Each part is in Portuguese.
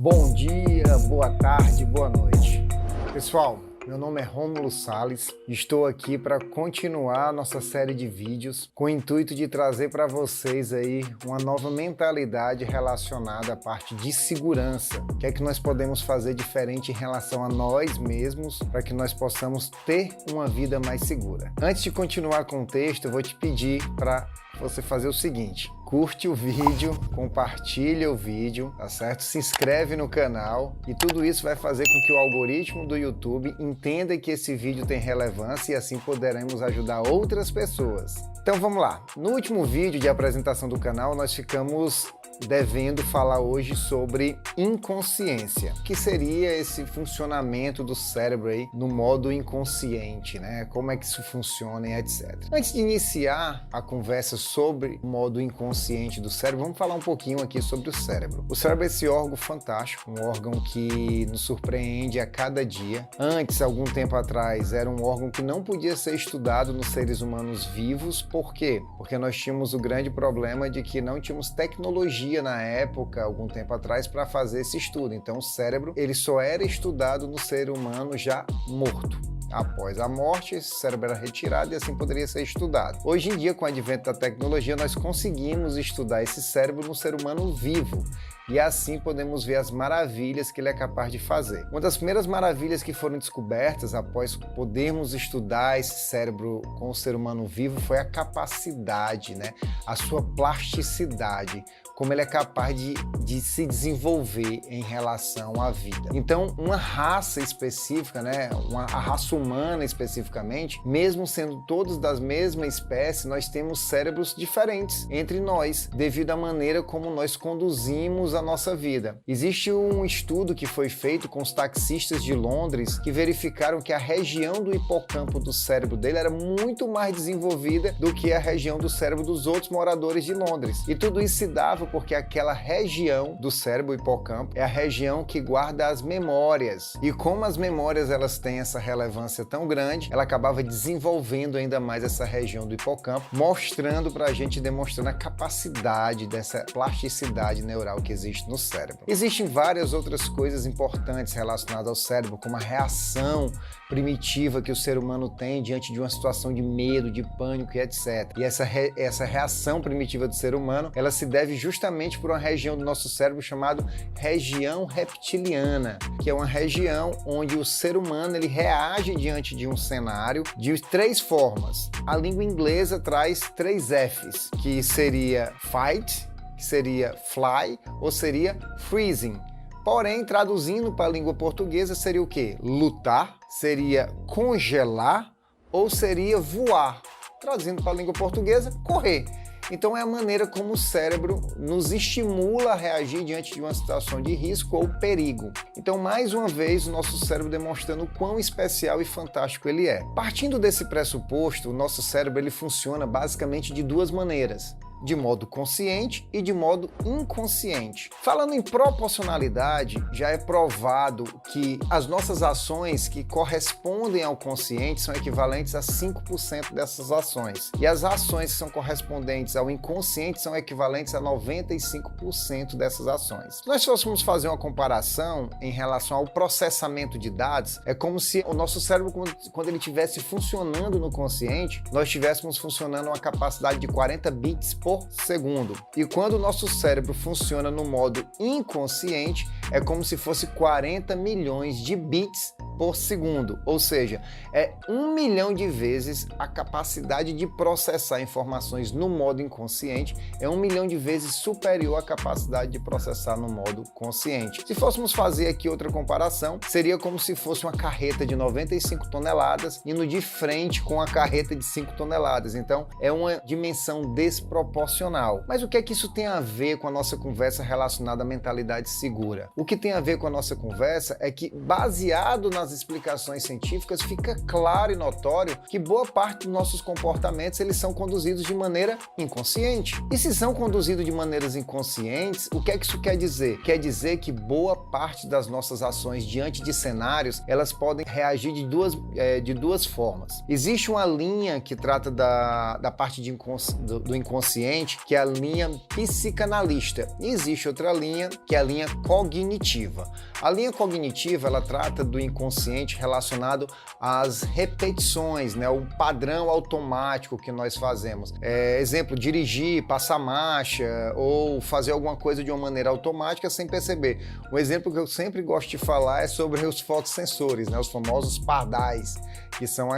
Bom dia, boa tarde, boa noite. Pessoal, meu nome é Rômulo Salles e estou aqui para continuar a nossa série de vídeos com o intuito de trazer para vocês aí uma nova mentalidade relacionada à parte de segurança. O que é que nós podemos fazer diferente em relação a nós mesmos para que nós possamos ter uma vida mais segura. Antes de continuar com o texto, eu vou te pedir para você fazer o seguinte: curte o vídeo, compartilha o vídeo, tá certo? Se inscreve no canal e tudo isso vai fazer com que o algoritmo do YouTube entenda que esse vídeo tem relevância e assim poderemos ajudar outras pessoas. Então vamos lá. No último vídeo de apresentação do canal, nós ficamos devendo falar hoje sobre inconsciência, que seria esse funcionamento do cérebro aí no modo inconsciente, né? Como é que isso funciona e etc. Antes de iniciar a conversa sobre o modo inconsciente do cérebro, vamos falar um pouquinho aqui sobre o cérebro. O cérebro é esse órgão fantástico, um órgão que nos surpreende a cada dia. Antes, algum tempo atrás, era um órgão que não podia ser estudado nos seres humanos vivos. Por quê? Porque nós tínhamos o grande problema de que não tínhamos tecnologia na época, algum tempo atrás, para fazer esse estudo. Então o cérebro ele só era estudado no ser humano já morto. Após a morte, esse cérebro era retirado e assim poderia ser estudado. Hoje em dia, com o advento da tecnologia, nós conseguimos estudar esse cérebro no ser humano vivo. E assim podemos ver as maravilhas que ele é capaz de fazer. Uma das primeiras maravilhas que foram descobertas após podermos estudar esse cérebro com o ser humano vivo foi a capacidade, né? A sua plasticidade, como ele é capaz de se desenvolver em relação à vida. Então, uma raça específica, né? A raça humana especificamente, mesmo sendo todos da mesma espécie, nós temos cérebros diferentes entre nós, devido à maneira como nós conduzimos a nossa vida. Existe um estudo que foi feito com os taxistas de Londres que verificaram que a região do hipocampo do cérebro dele era muito mais desenvolvida do que a região do cérebro dos outros moradores de Londres. E tudo isso se dava porque aquela região do cérebro, o hipocampo, é a região que guarda as memórias. E como as memórias elas têm essa relevância tão grande, ela acabava desenvolvendo ainda mais essa região do hipocampo, mostrando pra gente, demonstrando a capacidade dessa plasticidade neural que existe no cérebro. Existem várias outras coisas importantes relacionadas ao cérebro, como a reação primitiva que o ser humano tem diante de uma situação de medo, de pânico e etc. E essa reação primitiva do ser humano, ela se deve justamente por uma região do nosso cérebro chamada região reptiliana, que é uma região onde o ser humano ele reage diante de um cenário de três formas. A língua inglesa traz 3 Fs, que seria fight, que seria fly ou seria freezing. Porém, traduzindo para a língua portuguesa, seria o quê? Lutar, seria congelar ou seria voar. Traduzindo para a língua portuguesa, correr. Então é a maneira como o cérebro nos estimula a reagir diante de uma situação de risco ou perigo. Então, mais uma vez, o nosso cérebro demonstrando o quão especial e fantástico ele é. Partindo desse pressuposto, o nosso cérebro ele funciona basicamente de 2 maneiras: de modo consciente e de modo inconsciente. Falando em proporcionalidade, já é provado que as nossas ações que correspondem ao consciente são equivalentes a 5% dessas ações. E as ações que são correspondentes ao inconsciente são equivalentes a 95% dessas ações. Se nós fôssemos fazer uma comparação em relação ao processamento de dados, é como se o nosso cérebro, quando ele estivesse funcionando no consciente, nós estivéssemos funcionando uma capacidade de 40 bits por segundo. E quando o nosso cérebro funciona no modo inconsciente, é como se fosse 40 milhões de bits por segundo, ou seja, é 1 milhão de vezes a capacidade de processar informações no modo inconsciente, é 1 milhão de vezes superior à capacidade de processar no modo consciente. Se fôssemos fazer aqui outra comparação, seria como se fosse uma carreta de 95 toneladas indo de frente com a carreta de 5 toneladas, então é uma dimensão desproporcional. Mas o que é que isso tem a ver com a nossa conversa relacionada à mentalidade segura? O que tem a ver com a nossa conversa é que, baseado nas as explicações científicas, fica claro e notório que boa parte dos nossos comportamentos eles são conduzidos de maneira inconsciente. E se são conduzidos de maneiras inconscientes, o que é que isso quer dizer? Quer dizer que boa parte das nossas ações diante de cenários, elas podem reagir de duas formas. Existe uma linha que trata da parte do inconsciente, que é a linha psicanalista. E existe outra linha, que é a linha cognitiva. A linha cognitiva, ela trata do inconsciente relacionado às repetições, né? O padrão automático que nós fazemos. Exemplo, dirigir, passar marcha ou fazer alguma coisa de uma maneira automática sem perceber. Um exemplo que eu sempre gosto de falar é sobre os fotossensores, né? Os famosos pardais, que são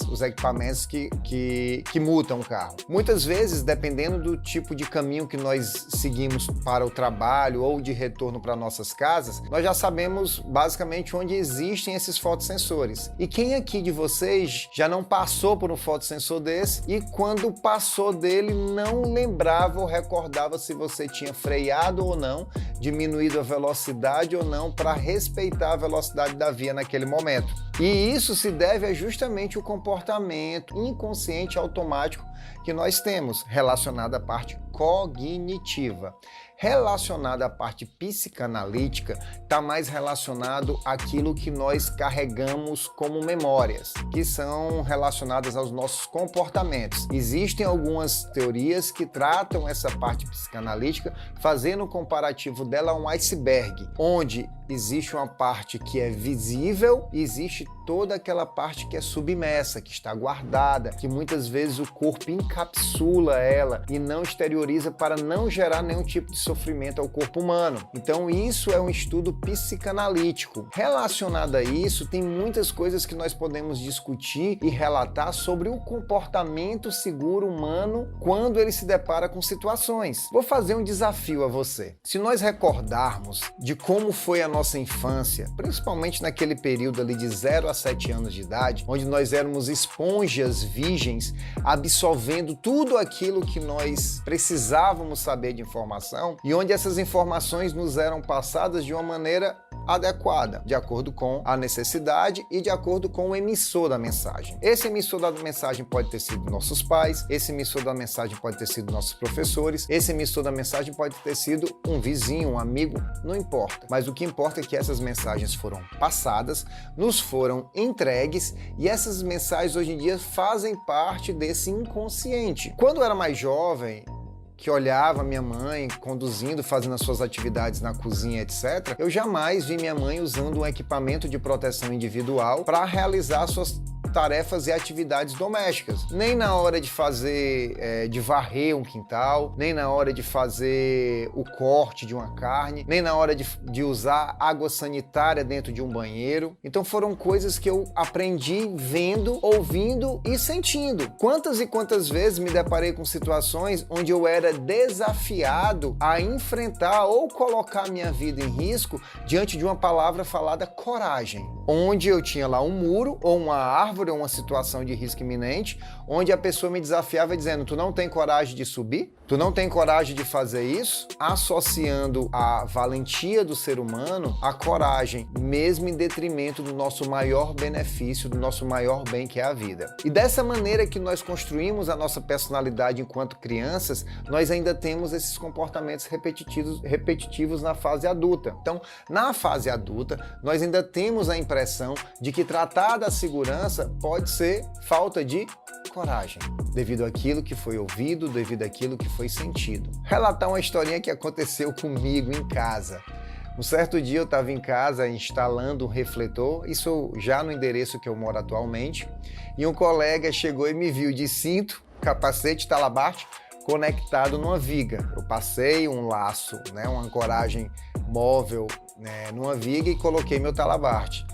os equipamentos que multam o carro. Muitas vezes, dependendo do tipo de caminho que nós seguimos para o trabalho ou de retorno para nossas casas, nós já sabemos basicamente onde existem esses fotossensores. E quem aqui de vocês já não passou por um fotossensor desse e quando passou dele não lembrava ou recordava se você tinha freado ou não, diminuído a velocidade ou não para respeitar a velocidade da via naquele momento? E isso se deve a justamente o comportamento inconsciente automático que nós temos, relacionado à parte cognitiva. Relacionado à parte psicanalítica, está mais relacionado àquilo que nós carregamos como memórias, que são relacionadas aos nossos comportamentos. Existem algumas teorias que tratam essa parte psicanalítica, fazendo um comparativo dela a um iceberg, onde existe uma parte que é visível e existe toda aquela parte que é submersa, que está guardada, que muitas vezes o corpo encapsula ela e não exterioriza para não gerar nenhum tipo de sofrimento ao corpo humano. Então isso é um estudo psicanalítico. Relacionado a isso, tem muitas coisas que nós podemos discutir e relatar sobre o comportamento seguro humano quando ele se depara com situações. Vou fazer um desafio a você. Se nós recordarmos de como foi a nossa infância, principalmente naquele período ali de 0 a 7 anos de idade, onde nós éramos esponjas virgens, absorvendo tudo aquilo que nós precisávamos saber de informação e onde essas informações nos eram passadas de uma maneira adequada, de acordo com a necessidade e de acordo com o emissor da mensagem. Esse emissor da mensagem pode ter sido nossos pais, esse emissor da mensagem pode ter sido nossos professores, esse emissor da mensagem pode ter sido um vizinho, um amigo, não importa. Mas o que importa é que essas mensagens foram passadas, nos foram entregues e essas mensagens hoje em dia fazem parte desse inconsciente. Quando eu era mais jovem, que olhava minha mãe conduzindo, fazendo as suas atividades na cozinha, etc., eu jamais vi minha mãe usando um equipamento de proteção individual para realizar suas tarefas e atividades domésticas. Nem na hora de fazer, de varrer um quintal, nem na hora de fazer o corte de uma carne, nem na hora de usar água sanitária dentro de um banheiro. Então foram coisas que eu aprendi vendo, ouvindo e sentindo. Quantas e quantas vezes me deparei com situações onde eu era desafiado a enfrentar ou colocar minha vida em risco diante de uma palavra falada coragem, onde eu tinha lá um muro ou uma árvore, uma situação de risco iminente, onde a pessoa me desafiava dizendo: tu não tem coragem de subir? Tu não tem coragem de fazer isso? Associando a valentia do ser humano à coragem, mesmo em detrimento do nosso maior benefício, do nosso maior bem, que é a vida. E dessa maneira que nós construímos a nossa personalidade enquanto crianças, nós ainda temos esses comportamentos repetitivos na fase adulta. Então, na fase adulta, nós ainda temos a impressão de que tratar da segurança pode ser falta de coragem, devido àquilo que foi ouvido, devido àquilo que foi sentido. Relatar uma historinha que aconteceu comigo em casa. Um certo dia eu estava em casa instalando um refletor, isso já no endereço que eu moro atualmente, e um colega chegou e me viu de cinto, capacete, talabarte, conectado numa viga. Eu passei um laço, uma ancoragem móvel, numa viga e coloquei meu talabarte.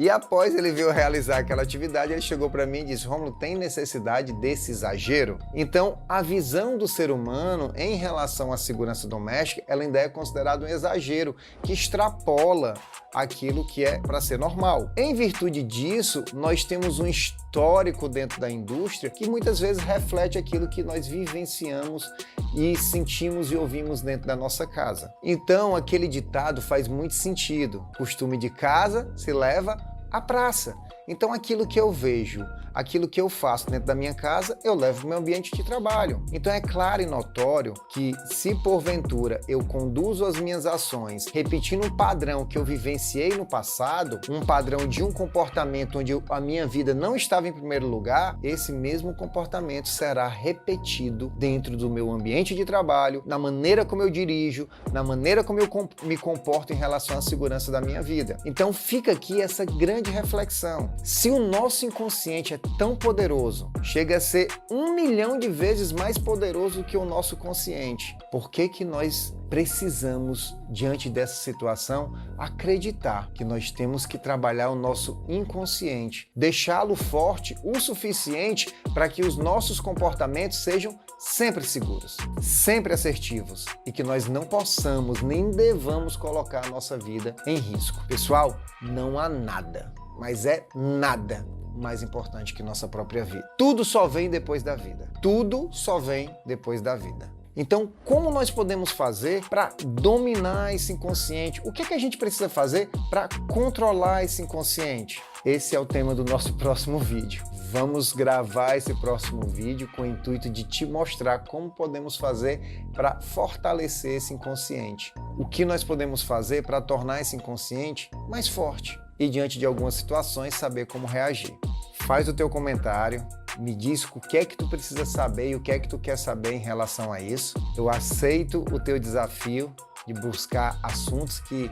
E após ele veio realizar aquela atividade, ele chegou para mim e disse: Rômulo, tem necessidade desse exagero? Então, a visão do ser humano em relação à segurança doméstica, ela ainda é considerada um exagero, que extrapola aquilo que é para ser normal. Em virtude disso, nós temos um histórico dentro da indústria que muitas vezes reflete aquilo que nós vivenciamos e sentimos e ouvimos dentro da nossa casa. Então, aquele ditado faz muito sentido. Costume de casa se leva a praça. Então aquilo que eu vejo, aquilo que eu faço dentro da minha casa, eu levo para o meu ambiente de trabalho. Então é claro e notório que se porventura eu conduzo as minhas ações repetindo um padrão que eu vivenciei no passado, um padrão de um comportamento onde a minha vida não estava em primeiro lugar, esse mesmo comportamento será repetido dentro do meu ambiente de trabalho, na maneira como eu dirijo, na maneira como eu me comporto em relação à segurança da minha vida. Então fica aqui essa grande reflexão. Se o nosso inconsciente é tão poderoso, chega a ser 1 milhão de vezes mais poderoso que o nosso consciente, por que nós precisamos, diante dessa situação, acreditar que nós temos que trabalhar o nosso inconsciente, deixá-lo forte o suficiente para que os nossos comportamentos sejam sempre seguros, sempre assertivos e que nós não possamos nem devamos colocar a nossa vida em risco. Pessoal, não há nada, mas é nada mais importante que nossa própria vida. Tudo só vem depois da vida. Tudo só vem depois da vida. Então, como nós podemos fazer para dominar esse inconsciente? O que é que a gente precisa fazer para controlar esse inconsciente? Esse é o tema do nosso próximo vídeo. Vamos gravar esse próximo vídeo com o intuito de te mostrar como podemos fazer para fortalecer esse inconsciente. O que nós podemos fazer para tornar esse inconsciente mais forte e, diante de algumas situações, saber como reagir. Faz o teu comentário, me diz o que é que tu precisa saber e o que é que tu quer saber em relação a isso. Eu aceito o teu desafio de buscar assuntos que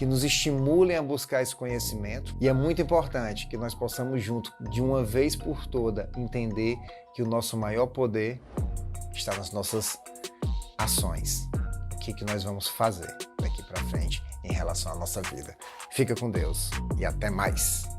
nos estimulem a buscar esse conhecimento. E é muito importante que nós possamos junto, de uma vez por toda, entender que o nosso maior poder está nas nossas ações. O que nós vamos fazer daqui para frente em relação à nossa vida. Fica com Deus e até mais!